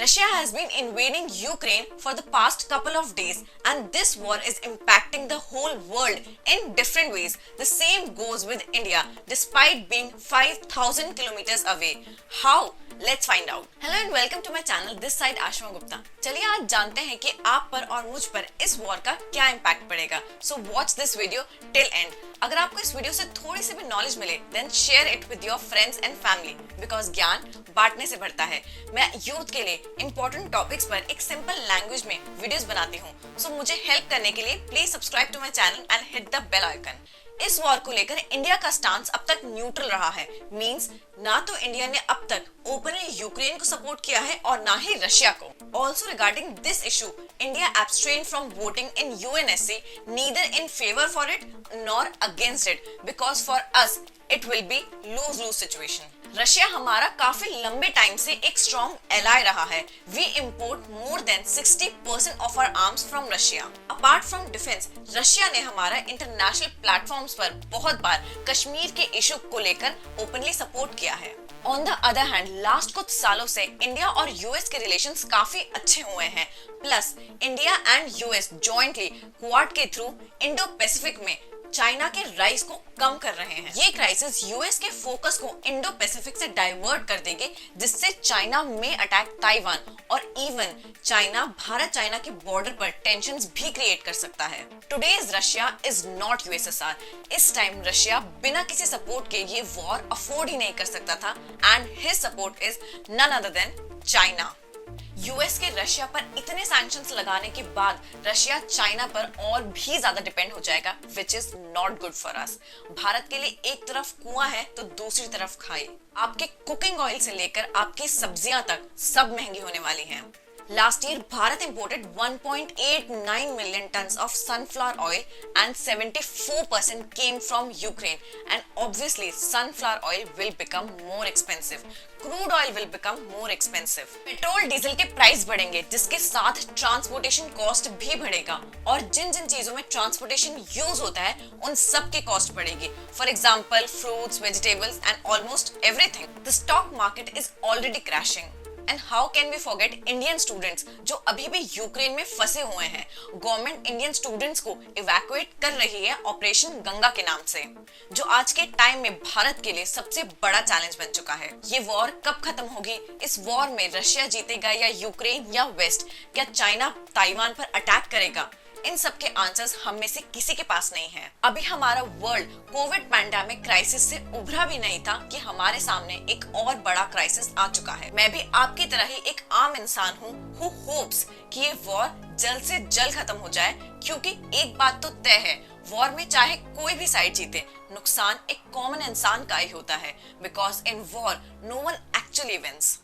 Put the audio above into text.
Russia has been invading Ukraine for the past couple of days, and this war is impacting the whole world in different ways. The same goes with India, despite being 5,000 kilometers away. How? Let's find out. Hello and welcome to my channel. This side Ashma Gupta. चलिए आज जानते हैं कि आप पर और मुझ पर इस वॉर का क्या इम्पैक्ट पड़ेगा. So watch this video till end. अगर आपको इस वीडियो से थोड़ी सी भी नॉलेज मिले then share it with your friends and family because ज्ञान बांटने से बढ़ता है. मैं यूथ के लिए इंपॉर्टेंट टॉपिक्स पर एक सिंपल लैंग्वेज में वीडियोस बनाती हूँ. So मुझे हेल्प करने के लिए please subscribe to my channel and hit the bell icon. इस वॉर को लेकर इंडिया का स्टांस अब तक न्यूट्रल रहा है. मींस ना तो इंडिया ने अब तक ओपनली यूक्रेन को सपोर्ट किया है और ना ही रशिया को. Also regarding this issue, India abstain from voting in UNSC, neither in favour for it nor against it, because for us it will be lose lose situation. Russia हमारा काफी लंबे टाइम से एक स्ट्रॉन्ग एलाय रहा है. We import more than 60% of our arms from Russia. Apart from defence, Russia ने हमारा international platforms पर बहुत बार कश्मीर के इशू को लेकर ओपनली सपोर्ट किया है. On the other hand, last कुछ सालों से इंडिया और यूएस के रिलेशंस काफी अच्छे हुए हैं. Plus India and US jointly quad के थ्रू इंडो पैसिफिक में चाइना के राइज को कम कर रहे हैं. ये क्राइसिस यूएस के फोकस को इंडो पैसिफिक से डाइवर्ट कर देंगे, जिससे चाइना में अटैक ताइवान और इवन चाइना भारत चाइना के बॉर्डर पर टेंशंस भी क्रिएट कर सकता है. Today's Russia is not USSR. इस टाइम रशिया बिना किसी सपोर्ट के ये वॉर अफोर्ड ही नहीं कर सकता था and his support is none other than China. US के रशिया पर इतने सैंक्शंस लगाने के बाद रशिया चाइना पर और भी ज्यादा डिपेंड हो जाएगा, which is not good for us. Bharat के लिए एक तरफ कुआं है तो दूसरी तरफ खाई. आपके कुकिंग ऑयल से लेकर आपकी सब्जियां तक सब महंगी होने वाली हैं. Last year, Bharat imported 1.89 million tons of sunflower oil and 74% came from Ukraine. And obviously, sunflower oil will become more expensive. Crude oil will become more expensive. Petrol diesel के प्राइस बढ़ेंगे, जिसके साथ ट्रांसपोर्टेशन कॉस्ट भी बढ़ेगा. और जिन जिन चीजों में transportation use होता है उन सब की कॉस्ट बढ़ेगी. For example fruits, vegetables and almost everything. The stock market is already crashing. And how can we forget Indian students जो अभी भी यूक्रेन में फंसे हुए हैं. गवर्नमेंट इंडियन स्टूडेंट्स को इवैक्यूएट कर रही है ऑपरेशन गंगा के नाम से, जो आज के टाइम में भारत के लिए सबसे बड़ा चैलेंज बन चुका है. ये वॉर कब खत्म होगी? इस वॉर में रशिया जीतेगा या यूक्रेन या वेस्ट? क्या चाइना ताइवान पर अटैक करेगा? इन सब के आंसर्स हम में से किसी के पास नहीं है. अभी हमारा वर्ल्ड कोविड पैंडेमिक क्राइसिस से उभरा भी नहीं था कि हमारे सामने एक और बड़ा क्राइसिस आ चुका है. मैं भी आपकी तरह ही एक आम इंसान हूँ हु होप्स कि ये वॉर जल्द से जल्द खत्म हो जाए, क्योंकि एक बात तो तय है, वॉर में चाहे कोई भी साइड जीते, नुकसान एक कॉमन इंसान का ही होता है. Because in war no one actually wins.